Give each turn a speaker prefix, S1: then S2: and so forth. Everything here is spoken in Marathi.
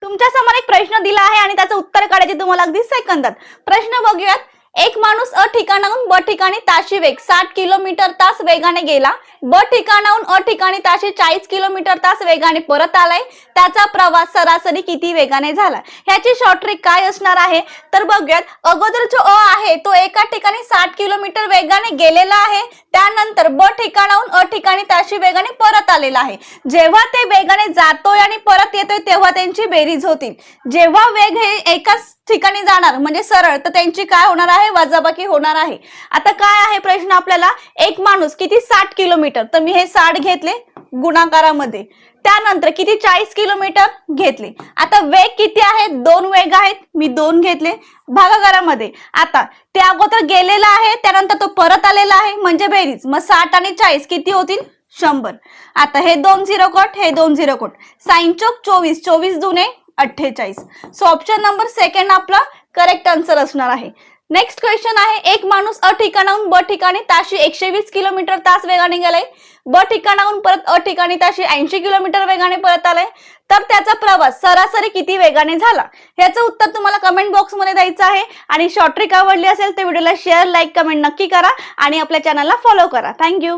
S1: तुमच्या समोर एक प्रश्न दिला आहे आणि त्याचं उत्तर काढायचे तुम्हाला अगदी सेकंदात। प्रश्न बघूयात। एक माणूस अ ठिकाणाहून ब ठिकाणी ताशी वेग 60 किलोमीटर तास वेगाने गेला। ब ठिकाणाहून अ ठिकाणी ताशी 40 किलोमीटर तास वेगाने परत आलाय। त्याचा प्रवास सरासरी किती वेगाने झाला? ह्याची शॉर्ट ट्रिक काय असणार आहे तर बघूयात। अगोदर जो अ आहे तो एका ठिकाणी 60 किलोमीटर वेगाने गेलेला आहे, त्यानंतर ब ठिकाणाहून अ ठिकाणी ताशी वेगाने परत आलेला आहे। जेव्हा ते वेगाने जातोय आणि परत येतोय तेव्हा त्यांची बेरीज होतील। जेव्हा वेग हे एकाच ठिकाणी जाणार म्हणजे सरळ, तर त्यांची काय होणार आहे? वजाबाकी होणार आहे। आता काय आहे प्रश्न आपल्याला, एक माणूस किती 60 किलोमीटर, तर मी हे 60 घेतले गुणाकारामध्ये, त्यानंतर किती 40 किलोमीटर घेतले। आता वेग किती आहे? 2 वेग आहेत, मी 2 घेतले भागाकारामध्ये। आता ते अगोदर गेलेला आहे, त्यानंतर तो परत आलेला आहे म्हणजे बेरीज, मग 60 आणि 40 किती होतील? 100। आता हे 2 0 कट, हे 2 0 कट, साइन चौक 24, 24 दुने 48। सो ऑप्शन नंबर सेकंड आपला करेक्ट आन्सर असणार आहे। नेक्स्ट क्वेश्चन आहे, एक माणूस अ ठिकाणाहून ब ठिकाणी ताशी 120 किलोमीटर तास वेगाने गेलाय। ब ठिकाणाहून परत अ ठिकाणी ताशी 80 किलोमीटर वेगाने परत आलाय, तर त्याचा प्रवास सरासरी किती वेगाने झाला? याचं उत्तर तुम्हाला कमेंट बॉक्स मध्ये द्यायचं आहे। आणि शॉर्ट ट्रिक आवडली असेल तर व्हिडिओला शेअर, लाईक, कमेंट नक्की करा आणि आपल्या चॅनलला फॉलो करा। थँक्यू।